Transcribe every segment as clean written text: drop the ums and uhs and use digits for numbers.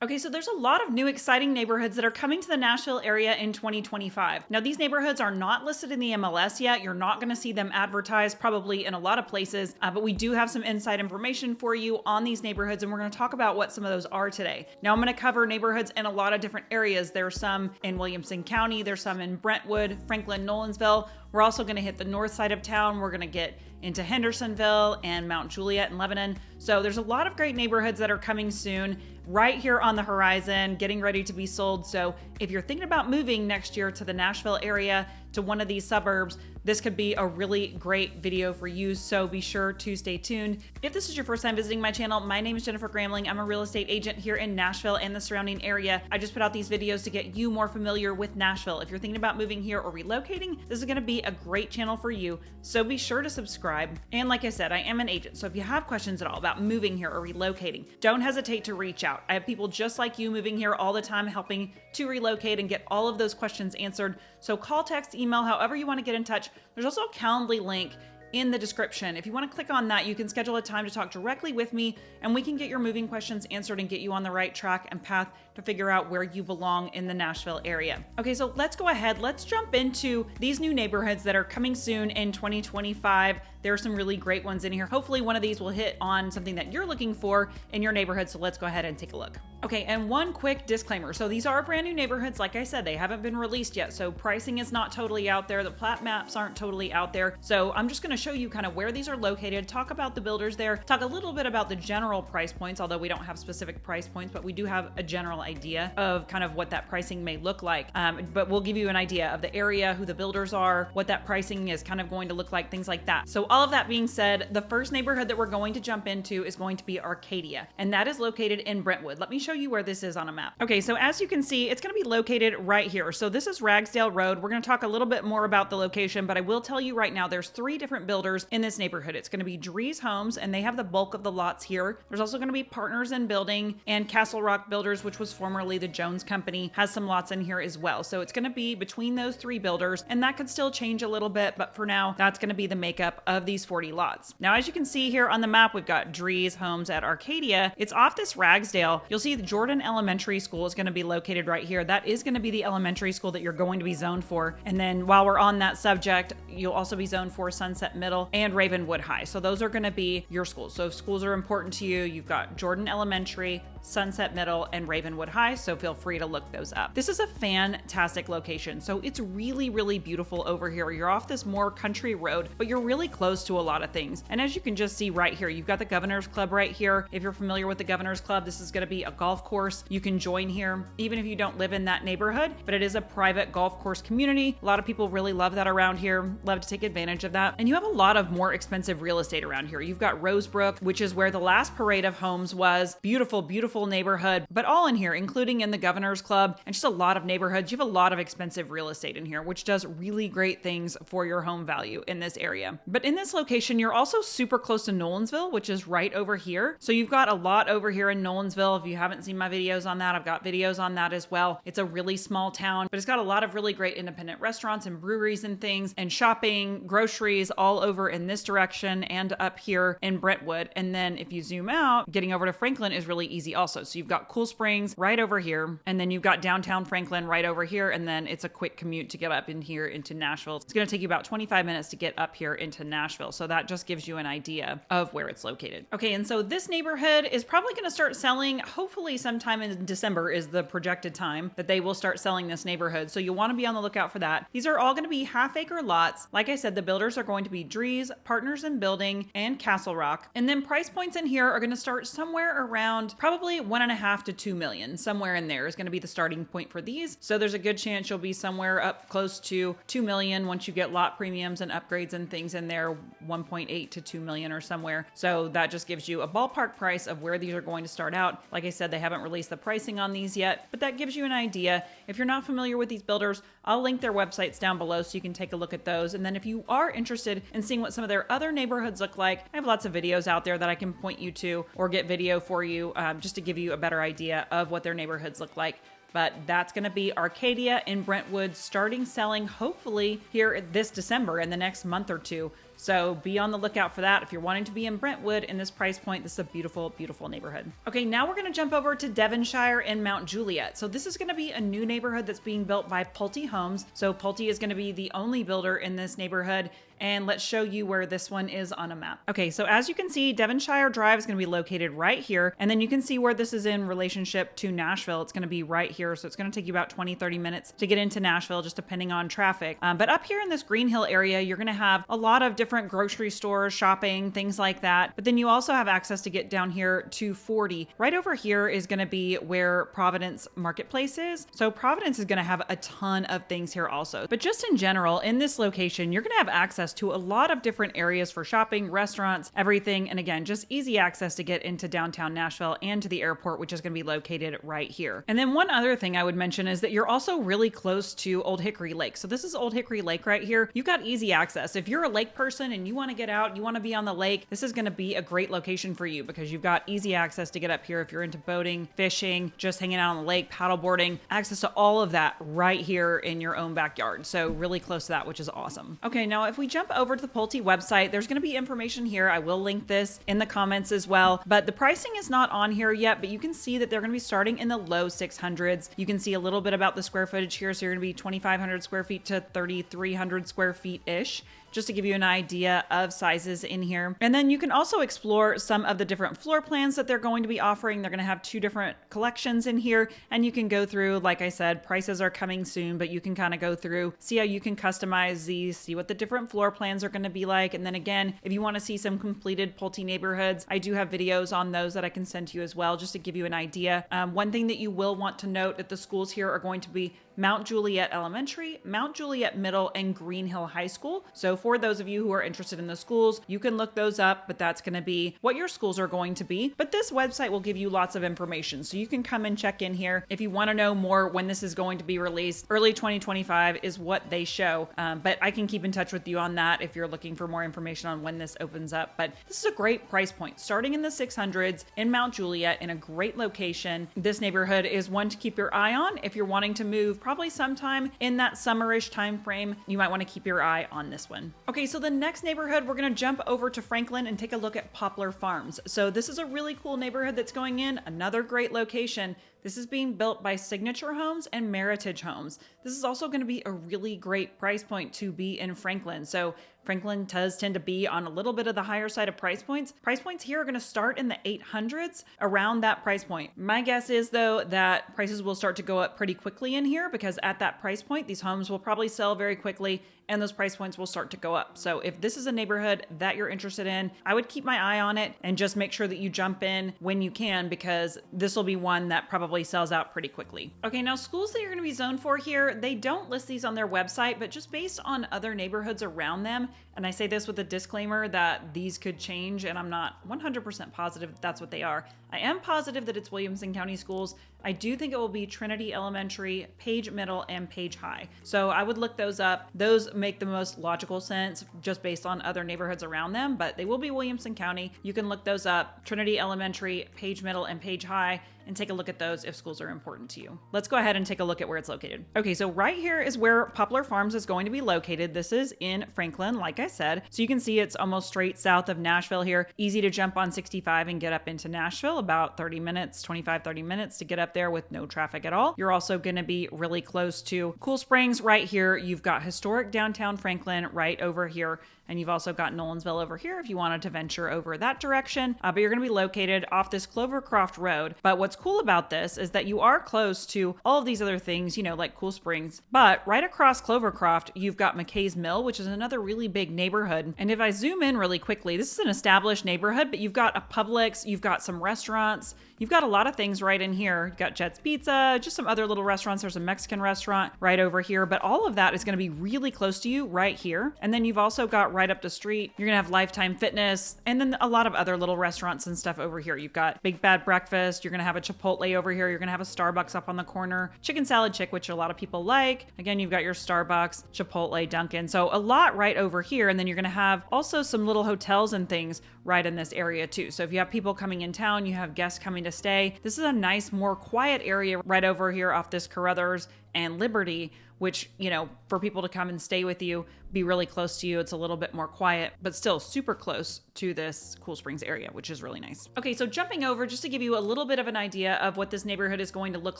Okay, so there's a lot of new exciting neighborhoods that are coming to the Nashville area in 2025. Now, these neighborhoods are not listed in the MLS yet. You're not going to see them advertised probably in a lot of places, but we do have some inside information for you on these neighborhoods, and we're going to talk about what some of those are today. Now, I'm going to cover neighborhoods in a lot of different areas. There's some in Williamson County, there's some in Brentwood, Franklin, Nolensville. We're also going to hit the north side of town. We're going to get into Hendersonville and Mount Juliet and Lebanon. So there's a lot of great neighborhoods that are coming soon right here on the horizon, getting ready to be sold. So if you're thinking about moving next year to the Nashville area, to one of these suburbs, this could be a really great video for you. So be sure to stay tuned. If this is your first time visiting my channel, my name is Jennifer Gramling. I'm a real estate agent here in Nashville and the surrounding area. I just put out these videos to get you more familiar with Nashville. If you're thinking about moving here or relocating, this is going to be a great channel for you. So be sure to subscribe. And like I said, I am an agent. So if you have questions at all about moving here or relocating, don't hesitate to reach out. I have people just like you moving here all the time, helping to relocate and get all of those questions answered. So call, text, email, however you want to get in touch. There's also a Calendly link in the description. If you want to click on that, you can schedule a time to talk directly with me, and we can get your moving questions answered and get you on the right track and path to figure out where you belong in the Nashville area. Okay, so let's go ahead. Let's jump into these new neighborhoods that are coming soon in 2025. There are some really great ones in here. Hopefully one of these will hit on something that you're looking for in your neighborhood. So let's go ahead and take a look. Okay, and one quick disclaimer. So these are brand new neighborhoods. Like I said, they haven't been released yet. So pricing is not totally out there. The plat maps aren't totally out there. So I'm just gonna show you kind of where these are located, talk about the builders there, talk a little bit about the general price points, although we don't have specific price points, but we do have a general idea of kind of what that pricing may look like. But we'll give you an idea of the area, who the builders are, what that pricing is kind of going to look like, things like that. So all of that being said, the first neighborhood that we're going to jump into is going to be Arcadia, and that is located in Brentwood. Let me show you where this is on a map. Okay, so as you can see, it's going to be located right here. So this is Ragsdale Road. We're going to talk a little bit more about the location, but I will tell you right now, there's 3 different builders in this neighborhood. It's going to be Drees Homes, and they have the bulk of the lots here. There's also going to be Partners in Building, and Castle Rock Builders, which was formerly the Jones Company, has some lots in here as well. So it's going to be between those 3 builders, and that could still change a little bit, but for now, that's going to be the makeup of these 40 lots. Now, as you can see here on the map, we've got Drees Homes at Arcadia. It's off this Ragsdale. You'll see the Jordan Elementary School is going to be located right here. That is going to be the elementary school that you're going to be zoned for. And then while we're on that subject, you'll also be zoned for Sunset Middle and Ravenwood High. So those are going to be your schools. So if schools are important to you, you've got Jordan Elementary, Sunset Middle, and Ravenwood High, so feel free to look those up. This is a fantastic location. So it's really, really beautiful over here. You're off this more country road, but you're really close to a lot of things. And as you can just see right here, you've got the Governor's Club right here. If you're familiar with the Governor's Club, this is going to be a golf course. You can join here, even if you don't live in that neighborhood, but it is a private golf course community. A lot of people really love that around here, love to take advantage of that. And you have a lot of more expensive real estate around here. You've got Rosebrook, which is where the last parade of homes was. Beautiful, beautiful neighborhood, but all in here, including in the Governor's Club and just a lot of neighborhoods. You have a lot of expensive real estate in here, which does really great things for your home value in this area. But in this location, you're also super close to Nolensville, which is right over here. So you've got a lot over here in Nolensville. If you haven't seen my videos on that, I've got videos on that as well. It's a really small town, but it's got a lot of really great independent restaurants and breweries and things, and shopping, groceries all over in this direction and up here in Brentwood. And then if you zoom out, getting over to Franklin is really easy also. So you've got Cool Springs right over here, and then you've got downtown Franklin right over here, and then it's a quick commute to get up in here into Nashville. It's going to take you about 25 minutes to get up here into Nashville. So that just gives you an idea of where it's located. Okay, and so this neighborhood is probably going to start selling, hopefully sometime in December is the projected time that they will start selling this neighborhood. So you'll want to be on the lookout for that. These are all going to be half-acre lots. Like I said, the builders are going to be Drees, Partners in Building, and Castle Rock. And then price points in here are going to start somewhere around probably 1.5 to 2 million. Somewhere in there is going to be the starting point for these. So there's a good chance you'll be somewhere up close to 2 million once you get lot premiums and upgrades and things in there, 1.8 to 2 million or somewhere. So that just gives you a ballpark price of where these are going to start out. Like I said, they haven't released the pricing on these yet, but that gives you an idea. If you're not familiar with these builders, I'll link their websites down below so you can take a look at those. And then if you are interested in seeing what some of their other neighborhoods look like, I have lots of videos out there that I can point you to or get video for you just to give you a better idea of what their neighborhoods look like. But that's going to be Arcadia in Brentwood, starting selling hopefully here this December in the next month or two. So be on the lookout for that. If you're wanting to be in Brentwood in this price point, this is a beautiful, beautiful neighborhood. Okay, now we're going to jump over to Devonshire and Mount Juliet. So this is going to be a new neighborhood that's being built by Pulte Homes. So Pulte is going to be the only builder in this neighborhood. And let's show you where this one is on a map. Okay, so as you can see, Devonshire Drive is going to be located right here. And then you can see where this is in relationship to Nashville. It's going to be right here. So it's going to take you about 20-30 minutes to get into Nashville, just depending on traffic. But up here in this Green Hill area, you're going to have a lot of different grocery stores, shopping, things like that. But then you also have access to get down here to 40. Right over here is going to be where Providence Marketplace is. So Providence is going to have a ton of things here also. But just in general, in this location, you're going to have access to a lot of different areas for shopping, restaurants, everything. And again, just easy access to get into downtown Nashville and to the airport, which is going to be located right here. And then one other thing I would mention is that you're also really close to Old Hickory Lake. So this is Old Hickory Lake right here. You've got easy access. If you're a lake person and you want to get out, you want to be on the lake, this is going to be a great location for you because you've got easy access to get up here if you're into boating, fishing, just hanging out on the lake, paddleboarding, access to all of that right here in your own backyard. So really close to that, which is awesome. Okay, now if we jump over to the Pulte website, there's going to be information here. I will link this in the comments as well, but the pricing is not on here yet, but you can see that they're going to be starting in the low 600s. You can see a little bit about the square footage here. So you're going to be 2,500 square feet to 3,300 square feet-ish, just to give you an idea of sizes in here. And then you can also explore some of the different floor plans that they're going to be offering. They're going to have 2 different collections in here, and you can go through, like I said, prices are coming soon, but you can kind of go through, see how you can customize these, see what the different floor plans are going to be like. And then again, if you want to see some completed Pulte neighborhoods, I do have videos on those that I can send to you as well, just to give you an idea. One thing that you will want to note that the schools here are going to be Mount Juliet Elementary, Mount Juliet Middle, and Green Hill High School. So for those of you who are interested in the schools, you can look those up, but that's going to be what your schools are going to be. But this website will give you lots of information. So you can come and check in here. If you want to know more when this is going to be released, early 2025 is what they show. But I can keep in touch with you on that if you're looking for more information on when this opens up. But this is a great price point, starting in the 600s in Mount Juliet in a great location. This neighborhood is one to keep your eye on if you're wanting to move probably sometime in that summerish time frame. You might want to keep your eye on this one. Okay, so the next neighborhood, we're going to jump over to Franklin and take a look at Poplar Farms. So this is a really cool neighborhood that's going in, another great location. This is being built by Signature Homes and Meritage Homes. This is also going to be a really great price point to be in Franklin. So Franklin does tend to be on a little bit of the higher side of price points. Price points here are going to start in the 800s, around that price point. My guess is, though, that prices will start to go up pretty quickly in here because at that price point, these homes will probably sell very quickly and those price points will start to go up. So if this is a neighborhood that you're interested in, I would keep my eye on it and just make sure that you jump in when you can, because this will be one that probably sells out pretty quickly. Okay, now schools that you're going to be zoned for here, they don't list these on their website, but just based on other neighborhoods around them, and I say this with a disclaimer that these could change and I'm not 100% positive that that's what they are. I am positive that it's Williamson County Schools. I do think it will be Trinity Elementary, Page Middle, and Page High. So I would look those up. Those make the most logical sense just based on other neighborhoods around them, but they will be Williamson County. You can look those up, Trinity Elementary, Page Middle, and Page High, and take a look at those if schools are important to you. Let's go ahead and take a look at where it's located. Okay, so right here is where Poplar Farms is going to be located. This is in Franklin, like I said. So you can see it's almost straight south of Nashville here. Easy to jump on 65 and get up into Nashville, about 30 minutes, 25-30 minutes to get up there with no traffic at all. You're also going to be really close to Cool Springs right here. You've got historic downtown Franklin right over here. And you've also got Nolensville over here if you wanted to venture over that direction. But you're going to be located off this Clovercroft Road. But what's cool about this is that you are close to all of these other things, you know, like Cool Springs. But right across Clovercroft, you've got McKay's Mill, which is another really big neighborhood. And if I zoom in really quickly, this is an established neighborhood, but you've got a Publix, you've got some restaurants, you've got a lot of things right in here. You've got Jet's Pizza, just some other little restaurants. There's a Mexican restaurant right over here, but all of that is going to be really close to you right here. And then you've also got right up the street, you're gonna have Lifetime Fitness, and then a lot of other little restaurants and stuff over here. You've got Big Bad Breakfast, you're gonna have a Chipotle over here, you're gonna have a Starbucks up on the corner, Chicken Salad Chick, which a lot of people like. Again, you've got your Starbucks, Chipotle, Dunkin', so a lot right over here. And then you're gonna have also some little hotels and things right in this area too. So if you have people coming in town, you have guests coming to stay, this is a nice, more quiet area right over here off this Carruthers and Liberty, which, you know, for people to come and stay with you, be really close to you. It's a little bit more quiet, but still super close to this Cool Springs area, which is really nice. Okay, so jumping over just to give you a little bit of an idea of what this neighborhood is going to look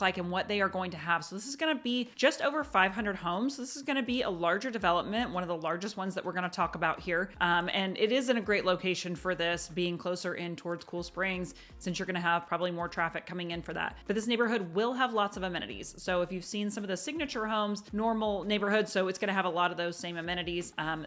like and what they are going to have. So this is going to be just over 500 homes. So this is going to be a larger development, one of the largest ones that we're going to talk about here. And it is in a great location for this, being closer in towards Cool Springs, since you're going to have probably more traffic coming in for that. But this neighborhood will have lots of amenities. So if you've seen some of the signature homes, normal neighborhoods, so it's going to have a lot of those same amenities.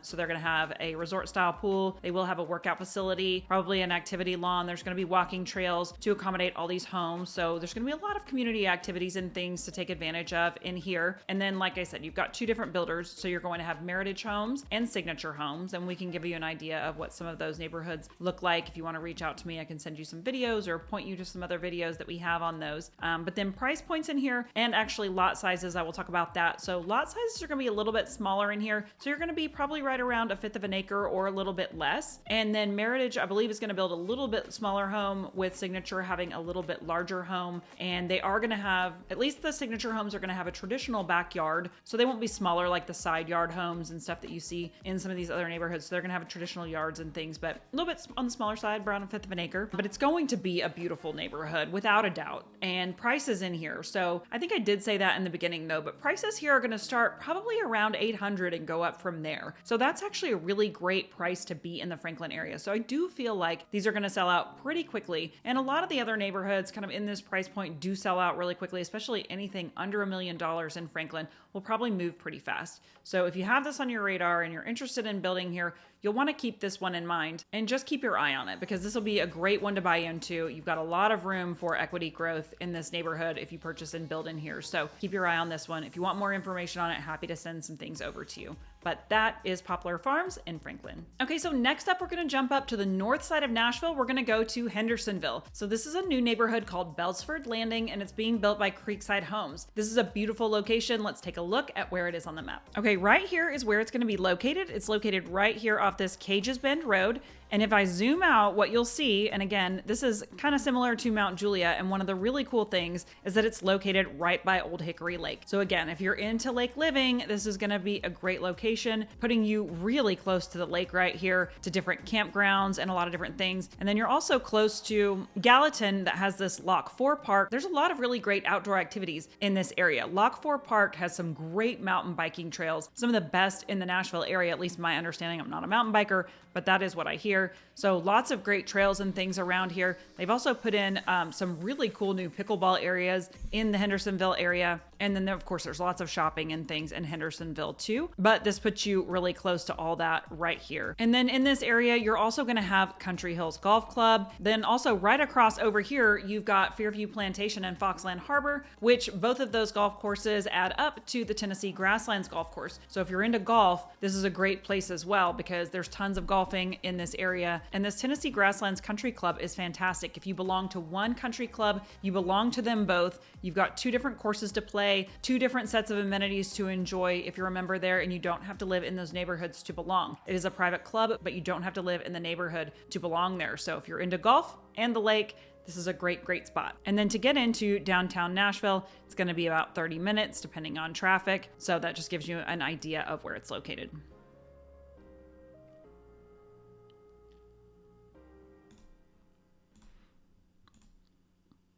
So they're going to have a resort style pool. They will have a workout facility, probably an activity lawn. There's going to be walking trails to accommodate all these homes. So there's going to be a lot of community activities and things to take advantage of in here. And then, like I said, you've got two different builders. So you're going to have Meritage Homes and Signature Homes. And we can give you an idea of what some of those neighborhoods look like. If you want to reach out to me, I can send you some videos or point you to some other videos that we have on those. But then price points in here, and actually lot sizes, I will talk about that. So lot sizes are going to be a little bit smaller in here. So you're going to be probably right around 1/5 of an acre or a little bit less. And then Meritage, I believe, is going to build a little bit smaller home, with Signature having a little bit larger home. And they are going to have, at least the Signature homes are going to have a traditional backyard. So they won't be smaller like the side yard homes and stuff that you see in some of these other neighborhoods. So they're going to have traditional yards and things, but a little bit on the smaller side, around 1/5 of an acre. But it's going to be a beautiful neighborhood without a doubt. And prices in here. So I think I did say that in the beginning though, but prices here are going to start probably around 800 and go up from there. So that's actually a really great price to be in the Franklin area. So I do feel like these are going to sell out pretty quickly. And a lot of the other neighborhoods kind of in this price point do sell out really quickly, especially anything under $1 million in Franklin will probably move pretty fast. So if you have this on your radar and you're interested in building here, you'll want to keep this one in mind and just keep your eye on it, because this will be a great one to buy into. You've got a lot of room for equity growth in this neighborhood if you purchase and build in here. So keep your eye on this one. If you want more information on it, happy to send some things over to you. But that is Poplar Farms in Franklin. Okay, so next up, we're going to jump up to the north side of Nashville. We're going to go to Hendersonville. So this is a new neighborhood called Bellsford Landing, and it's being built by Creekside Homes. This is a beautiful location. Let's take a look at where it is on the map. Okay, right here is where it's going to be located. It's located right here off this Cages Bend Road. And if I zoom out, what you'll see, and again, this is kind of similar to Mount Juliet, and one of the really cool things is that it's located right by Old Hickory Lake. So again, if you're into lake living, this is going to be a great location, putting you really close to the lake right here, to different campgrounds and a lot of different things. And then you're also close to Gallatin, that has this Lock 4 Park. There's a lot of really great outdoor activities in this area. Lock 4 Park has some great mountain biking trails, some of the best in the Nashville area, at least my understanding. I'm not a mountain biker, but that is what I hear. So lots of great trails and things around here. They've also put in some really cool new pickleball areas in the Hendersonville area. And then of course, there's lots of shopping and things in Hendersonville too, but this puts you really close to all that right here. And then in this area, you're also going to have Country Hills Golf Club. Then also right across over here, you've got Fairview Plantation and Foxland Harbor, which both of those golf courses add up to the Tennessee Grasslands Golf Course. So if you're into golf, this is a great place as well, because there's tons of golfing in this area. And this Tennessee Grasslands Country Club is fantastic. If you belong to one country club, you belong to them both. You've got two different courses to play, two different sets of amenities to enjoy if you're a member there, and you don't have to live in those neighborhoods to belong. It is a private club, but you don't have to live in the neighborhood to belong there. So if you're into golf and the lake, this is a great spot. And then to get into downtown Nashville, it's going to be about 30 minutes depending on traffic. So that just gives you an idea of where it's located.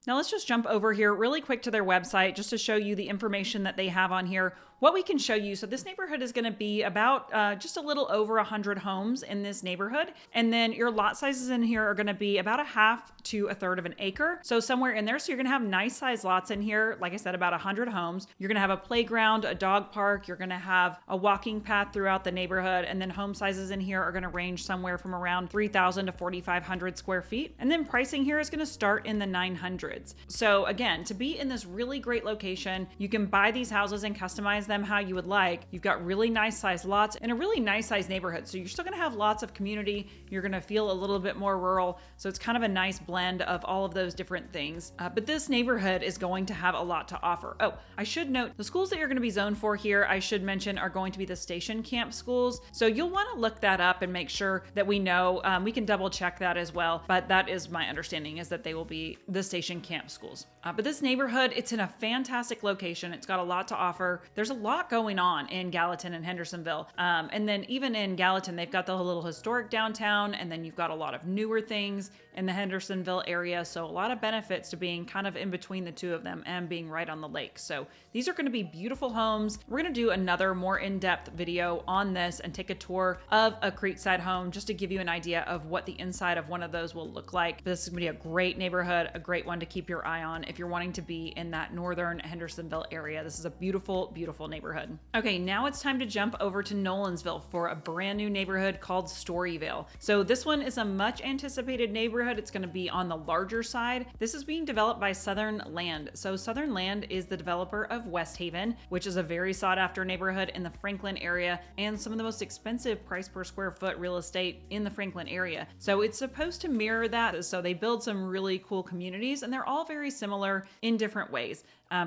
Now let's just jump over here really quick to their website just to show you the information that they have on here. What we can show you, so this neighborhood is going to be about just a little over 100 homes in this neighborhood. And then your lot sizes in here are going to be about 1/2 to 1/3 of an acre. So somewhere in there. So you're going to have nice sized lots in here. Like I said, about 100 homes. You're going to have a playground, a dog park. You're going to have a walking path throughout the neighborhood. And then home sizes in here are going to range somewhere from around 3,000 to 4,500 square feet. And then pricing here is going to start in the 900s. So again, to be in this really great location, you can buy these houses and customize them them how you would like. You've got really nice sized lots and a really nice sized neighborhood. So you're still going to have lots of community. You're going to feel a little bit more rural. So it's kind of a nice blend of all of those different things. But this neighborhood is going to have a lot to offer. Oh, I should note the schools that you're going to be zoned for here, I should mention, are going to be the station camp schools. So you'll want to look that up and make sure that we know. We can double check that as well. But that is my understanding, is that they will be the station camp schools. But this neighborhood, it's in a fantastic location. It's got a lot to offer. There's a lot going on in Gallatin and Hendersonville. And then even in Gallatin, they've got the little historic downtown, and then you've got a lot of newer things in the Hendersonville area. So a lot of benefits to being kind of in between the two of them and being right on the lake. So these are going to be beautiful homes. We're going to do another more in-depth video on this and take a tour of a Creekside home just to give you an idea of what the inside of one of those will look like. This is going to be a great neighborhood, a great one to keep your eye on if you're wanting to be in that northern Hendersonville area. This is a beautiful, beautiful neighborhood. Okay, now it's time to jump over to Nolensville for a brand new neighborhood called Storyvale. So this one is a much anticipated neighborhood. It's going to be on the larger side. This is being developed by Southern Land. So Southern Land is the developer of West Haven, which is a very sought after neighborhood in the Franklin area and some of the most expensive price per square foot real estate in the Franklin area. So it's supposed to mirror that. So they build some really cool communities, and they're all very similar in different ways.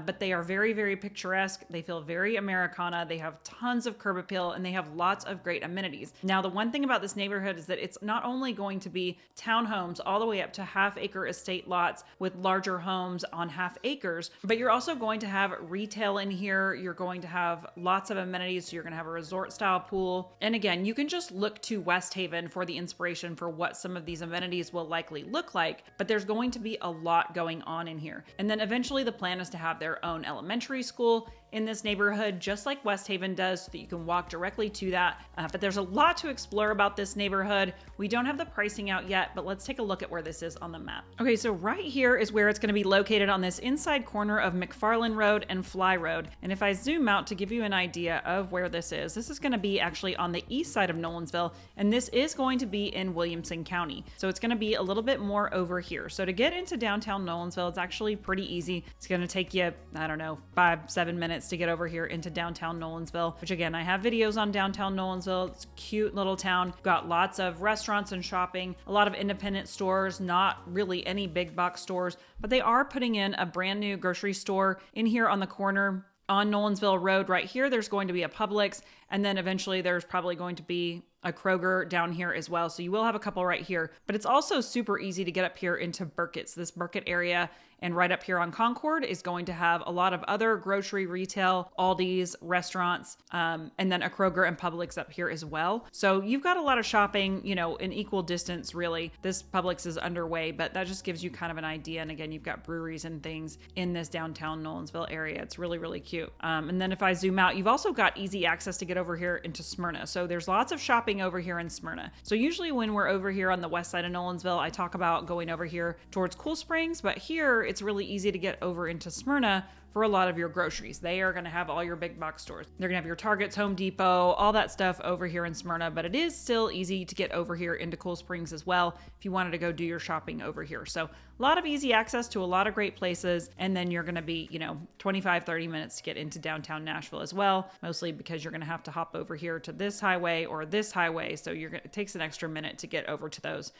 But they are very, very picturesque. They feel very Americana. They have tons of curb appeal, and they have lots of great amenities. Now, the one thing about this neighborhood is that it's not only going to be townhomes all the way up to half-acre estate lots with larger homes on half acres, but you're also going to have retail in here. You're going to have lots of amenities. So you're going to have a resort-style pool. And again, you can just look to West Haven for the inspiration for what some of these amenities will likely look like, but there's going to be a lot going on in here. And then eventually the plan is to have their own elementary school in this neighborhood, just like West Haven does, so that you can walk directly to that. But there's a lot to explore about this neighborhood. We don't have the pricing out yet, but let's take a look at where this is on the map. Okay, so right here is where it's going to be located, on this inside corner of McFarland Road and Fly Road. And if I zoom out to give you an idea of where this is going to be actually on the east side of Nolensville, and this is going to be in Williamson County. So it's going to be a little bit more over here. So to get into downtown Nolensville, it's actually pretty easy. It's going to take you, I don't know, 5-7 minutes to get over here into downtown Nolensville, which again, I have videos on downtown Nolensville. It's a cute little town. Got lots of restaurants and shopping, a lot of independent stores, not really any big box stores, but they are putting in a brand new grocery store in here on the corner on Nolensville Road. Right here, there's going to be a Publix, and then eventually there's probably going to be a Kroger down here as well. So you will have a couple right here, but it's also super easy to get up here into Burkett's, this Burkett area. And right up here on Concord is going to have a lot of other grocery retail, Aldi's, restaurants, and then a Kroger and Publix up here as well. So you've got a lot of shopping, you know, in equal distance, really. This Publix is underway, but that just gives you kind of an idea. And again, you've got breweries and things in this downtown Nolensville area. It's really, really cute. And then if I zoom out, you've also got easy access to get over here into Smyrna. So there's lots of shopping over here in Smyrna. So usually when we're over here on the west side of Nolensville, I talk about going over here towards Cool Springs, but here it's really easy to get over into Smyrna for a lot of your groceries. They are going to have all your big box stores. They're going to have your Targets, Home Depot, all that stuff over here in Smyrna, but it is still easy to get over here into Cool Springs as well if you wanted to go do your shopping over here. So a lot of easy access to a lot of great places. And then you're going to be, 25-30 minutes to get into downtown Nashville as well, mostly because you're going to have to hop over here to this highway or this highway. So it takes an extra minute to get over to those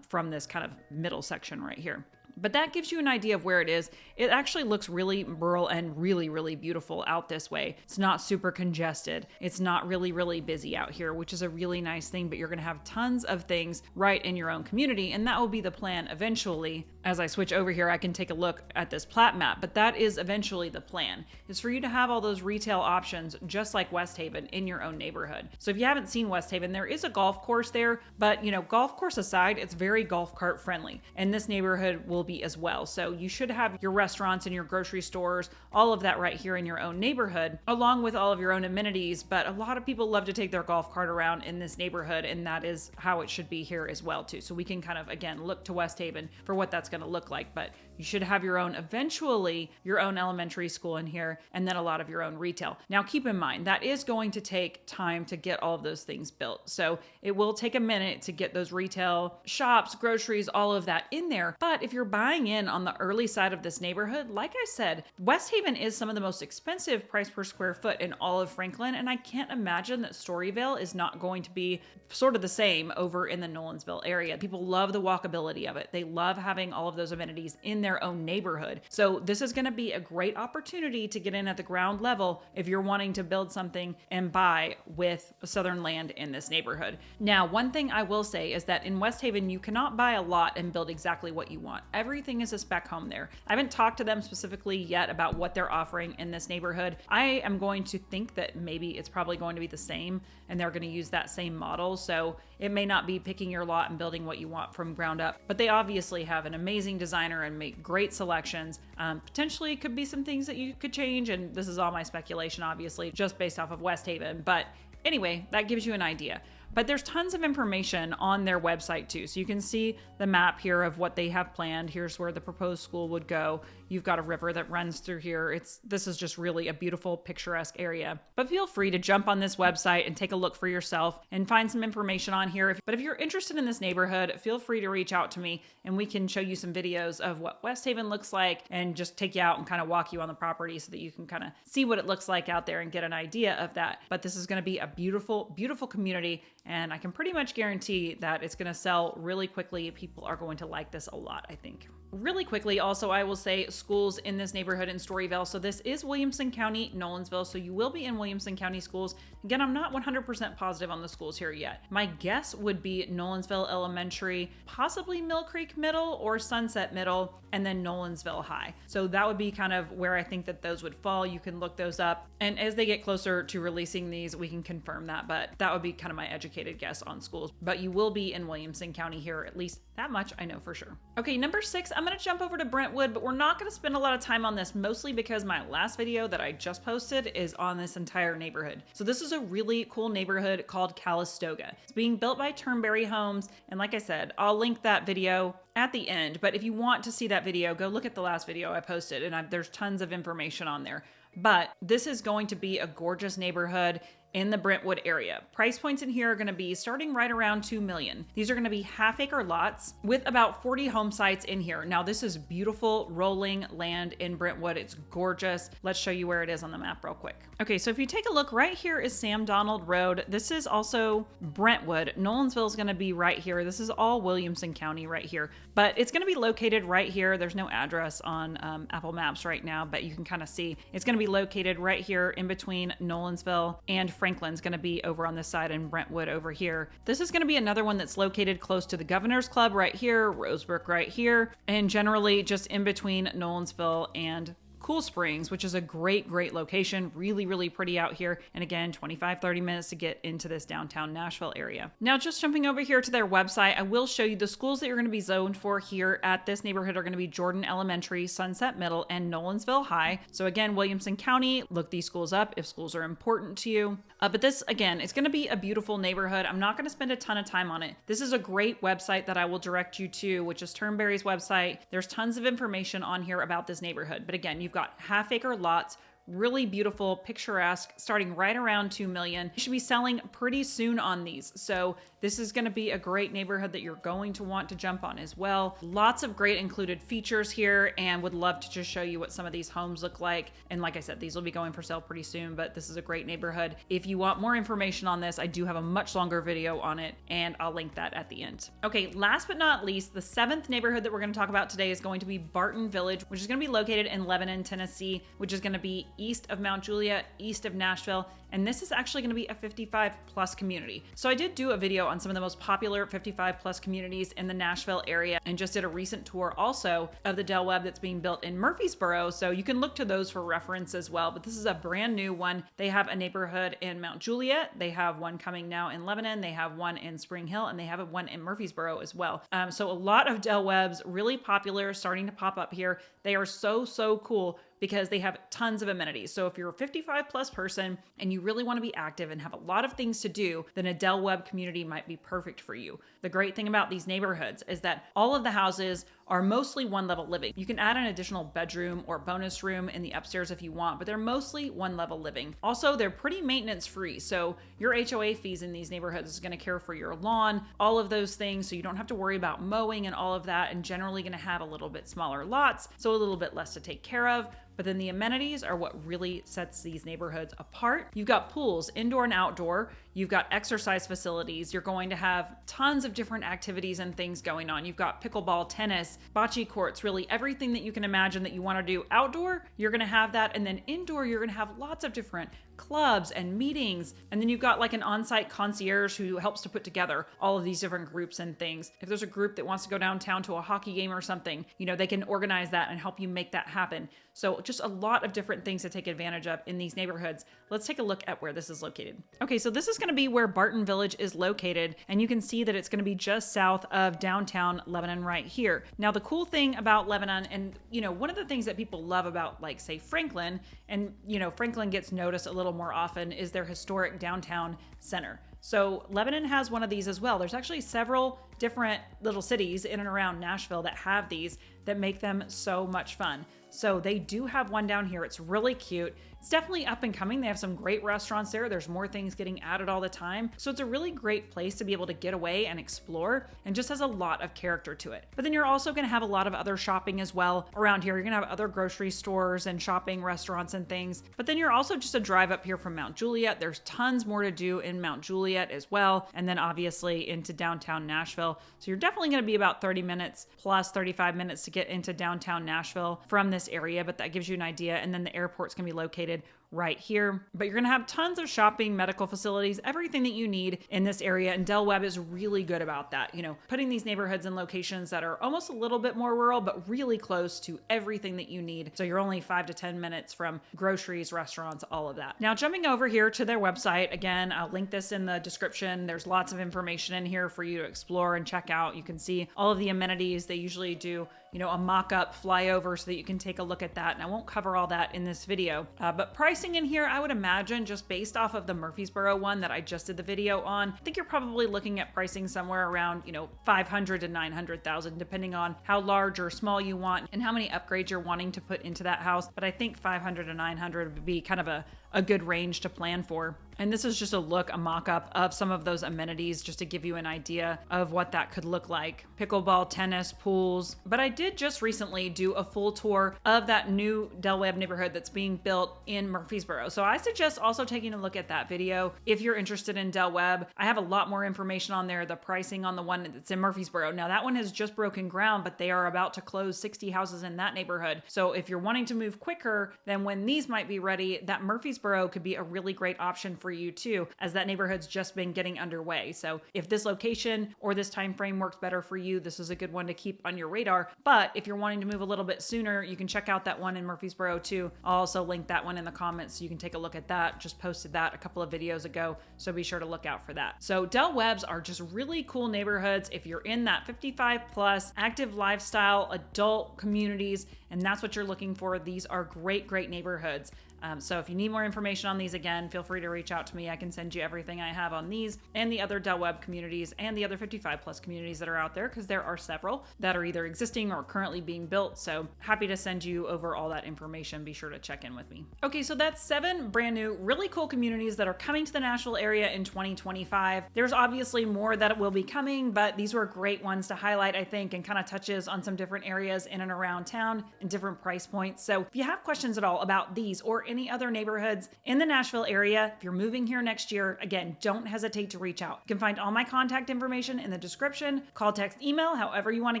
from this kind of middle section right here. But that gives you an idea of where it is. It actually looks really rural and really, really beautiful out this way. It's not super congested. It's not really, really busy out here, which is a really nice thing, but you're going to have tons of things right in your own community. And that will be the plan eventually. As I switch over here, I can take a look at this plat map, but that is eventually the plan, is for you to have all those retail options just like West Haven in your own neighborhood. So if you haven't seen West Haven, there is a golf course there, but golf course aside, it's very golf cart friendly. And this neighborhood will be as well. So you should have your restaurants and your grocery stores, all of that right here in your own neighborhood, along with all of your own amenities. But a lot of people love to take their golf cart around in this neighborhood, and that is how it should be here as well too. So we can kind of, again, look to West Haven for what that's going to look like, but you should have eventually your own elementary school in here, and then a lot of your own retail. Now, keep in mind, that is going to take time to get all of those things built. So it will take a minute to get those retail shops, groceries, all of that in there. But if you're buying in on the early side of this neighborhood, like I said, West Haven is some of the most expensive price per square foot in all of Franklin. And I can't imagine that Storyville is not going to be sort of the same over in the Nolensville area. People love the walkability of it. They love having all of those amenities in their own neighborhood. So this is going to be a great opportunity to get in at the ground level if you're wanting to build something and buy with southern land in this neighborhood. Now, one thing I will say is that in West Haven, you cannot buy a lot and build exactly what you want. Everything is a spec home there. I haven't talked to them specifically yet about what they're offering in this neighborhood. I am going to think that maybe it's probably going to be the same and they're going to use that same model. So it may not be picking your lot and building what you want from ground up, but they obviously have an amazing designer and make great selections. Potentially could be some things that you could change. And this is all my speculation, obviously, just based off of West Haven. But anyway, that gives you an idea. But there's tons of information on their website too. So you can see the map here of what they have planned. Here's where the proposed school would go. You've got a river that runs through here. This is just really a beautiful, picturesque area. But feel free to jump on this website and take a look for yourself and find some information on here. But if you're interested in this neighborhood, feel free to reach out to me and we can show you some videos of what West Haven looks like and just take you out and kind of walk you on the property so that you can kind of see what it looks like out there and get an idea of that. But this is going to be a beautiful, beautiful community. And I can pretty much guarantee that it's going to sell really quickly. People are going to like this a lot, I think. Really quickly, also, I will say schools in this neighborhood in Storyville. So this is Williamson County, Nolensville. So you will be in Williamson County schools. Again, I'm not 100% positive on the schools here yet. My guess would be Nolensville Elementary, possibly Mill Creek Middle or Sunset Middle, and then Nolensville High. So that would be kind of where I think that those would fall. You can look those up. And as they get closer to releasing these, we can confirm that. But that would be kind of my educated guess on schools. But you will be in Williamson County here, at least that much I know for sure. Okay, number 6, I'm going to jump over to Brentwood, but we're not going to spend a lot of time on this, mostly because my last video that I just posted is on this entire neighborhood. So this is a really cool neighborhood called Calistoga. It's being built by Turnberry Homes. And like I said, I'll link that video at the end. But if you want to see that video, go look at the last video I posted and there's tons of information on there. But this is going to be a gorgeous neighborhood in the Brentwood area. Price points in here are going to be starting right around $2 million. These are going to be half-acre lots with about 40 home sites in here. Now, this is beautiful rolling land in Brentwood. It's gorgeous. Let's show you where it is on the map real quick. Okay, so if you take a look, right here is Sam Donald Road. This is also Brentwood. Nolensville is going to be right here. This is all Williamson County right here, but it's going to be located right here. There's no address on Apple Maps right now, but you can kind of see it's going to be located right here in between Nolensville and Franklin's going to be over on this side and Brentwood over here. This is going to be another one that's located close to the Governor's Club right here, Rosebrook right here, and generally just in between Nolensville and Cool Springs, which is a great location. Really, really pretty out here. And again, 25-30 minutes to get into this downtown Nashville area. Now, just jumping over here to their website, I will show you the schools that you're going to be zoned for here at this neighborhood are going to be Jordan Elementary, Sunset Middle, and Nolensville High. So again, Williamson County, look these schools up if schools are important to you. But this, again, it's going to be a beautiful neighborhood. I'm not going to spend a ton of time on it. This is a great website that I will direct you to, which is Turnberry's website. There's tons of information on here about this neighborhood. But again, you've got half-acre lots, really beautiful, picturesque, starting right around $2 million. You should be selling pretty soon on these. So this is going to be a great neighborhood that you're going to want to jump on as well. Lots of great included features here, and would love to just show you what some of these homes look like. And like I said, these will be going for sale pretty soon, but this is a great neighborhood. If you want more information on this, I do have a much longer video on it, and I'll link that at the end. Okay, last but not least, the 7th neighborhood that we're going to talk about today is going to be Barton Village, which is going to be located in Lebanon, Tennessee, which is going to be east of Mount Juliet, east of Nashville. And this is actually going to be a 55+ community. So I did do a video on some of the most popular 55+ communities in the Nashville area and just did a recent tour also of the Del Webb that's being built in Murfreesboro. So you can look to those for reference as well. But this is a brand new one. They have a neighborhood in Mount Juliet. They have one coming now in Lebanon. They have one in Spring Hill, and they have one in Murfreesboro as well. So a lot of Del Webbs, really popular, starting to pop up here. They are so cool because they have tons of amenities. So if you're a 55+ person and you really want to be active and have a lot of things to do, then a Del Webb community might be perfect for you. The great thing about these neighborhoods is that all of the houses are mostly one level living. You can add an additional bedroom or bonus room in the upstairs if you want, but they're mostly one level living. Also, they're pretty maintenance free. So your HOA fees in these neighborhoods is going to care for your lawn, all of those things. So you don't have to worry about mowing and all of that, and generally going to have a little bit smaller lots, so a little bit less to take care of. But then the amenities are what really sets these neighborhoods apart. You've got pools, indoor and outdoor. You've got exercise facilities. You're going to have tons of different activities and things going on. You've got pickleball, tennis, bocce courts, really everything that you can imagine that you want to do outdoor, you're going to have that. And then indoor, you're going to have lots of different clubs and meetings. And then you've got like an on-site concierge who helps to put together all of these different groups and things. If there's a group that wants to go downtown to a hockey game or something, they can organize that and help you make that happen. So just a lot of different things to take advantage of in these neighborhoods. Let's take a look at where this is located. Okay, so this is going to be where Barton Village is located, and you can see that it's going to be just south of downtown Lebanon right here. Now, the cool thing about Lebanon, and one of the things that people love about, like, say, Franklin, and Franklin gets noticed a little more often, is their historic downtown center. So Lebanon has one of these as well. There's actually several different little cities in and around Nashville that have these that make them so much fun. So they do have one down here. It's really cute. It's definitely up and coming. They have some great restaurants there. There's more things getting added all the time. So it's a really great place to be able to get away and explore, and just has a lot of character to it. But then you're also going to have a lot of other shopping as well around here. You're going to have other grocery stores and shopping restaurants and things. But then you're also just a drive up here from Mount Juliet. There's tons more to do in Mount Juliet as well. And then obviously into downtown Nashville. So you're definitely going to be about 30 minutes plus 35 minutes to get into downtown Nashville from this area, but that gives you an idea. And then the airport's going to be located right here. But you're going to have tons of shopping, medical facilities, everything that you need in this area. And Del Webb is really good about that. Putting these neighborhoods in locations that are almost a little bit more rural, but really close to everything that you need. So you're only 5 to 10 minutes from groceries, restaurants, all of that. Now, jumping over here to their website, again, I'll link this in the description. There's lots of information in here for you to explore and check out. You can see all of the amenities. They usually do a mock-up flyover so that you can take a look at that. And I won't cover all that in this video, but pricing in here, I would imagine, just based off of the Murfreesboro one that I just did the video on, I think you're probably looking at pricing somewhere around, 500 to 900,000, depending on how large or small you want and how many upgrades you're wanting to put into that house. But I think 500 to 900 would be kind of a good range to plan for. And this is just a mock-up of some of those amenities just to give you an idea of what that could look like. Pickleball, tennis, pools. But I did just recently do a full tour of that new Del Webb neighborhood that's being built in Murfreesboro. So I suggest also taking a look at that video if you're interested in Del Webb. I have a lot more information on there, the pricing on the one that's in Murfreesboro. Now that one has just broken ground, but they are about to close 60 houses in that neighborhood. So if you're wanting to move quicker than when these might be ready, that Murfreesboro could be a really great option for you too, as that neighborhood's just been getting underway. So if this location or this time frame works better for you, this is a good one to keep on your radar. But if you're wanting to move a little bit sooner, you can check out that one in Murfreesboro too. I'll also link that one in the comments so you can take a look at that. Just posted that a couple of videos ago, so be sure to look out for that. So Del Webb's are just really cool neighborhoods if you're in that 55 plus active lifestyle adult communities, and that's what you're looking for. These are great neighborhoods. So if you need more information on these, again, feel free to reach out to me. I can send you everything I have on these and the other Del Webb communities and the other 55 plus communities that are out there, because there are several that are either existing or currently being built. So happy to send you over all that information. Be sure to check in with me. Okay, so that's 7 brand new, really cool communities that are coming to the Nashville area in 2025. There's obviously more that will be coming, but these were great ones to highlight, I think, and kind of touches on some different areas in and around town and different price points. So if you have questions at all about these or any other neighborhoods in the Nashville area, if you're moving here next year, again, don't hesitate to reach out. You can find all my contact information in the description. Call, text, email, however you want to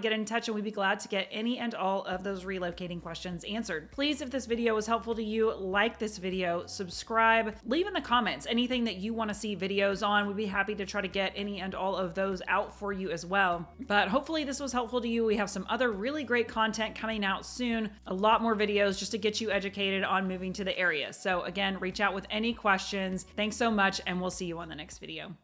get in touch, and we'd be glad to get any and all of those relocating questions answered. Please, if this video was helpful to you, like this video, subscribe, leave in the comments anything that you want to see videos on. We'd be happy to try to get any and all of those out for you as well. But hopefully this was helpful to you. We have some other really great content coming out soon, a lot more videos just to get you educated on moving to the area. So again, reach out with any questions. Thanks so much, and we'll see you on the next video.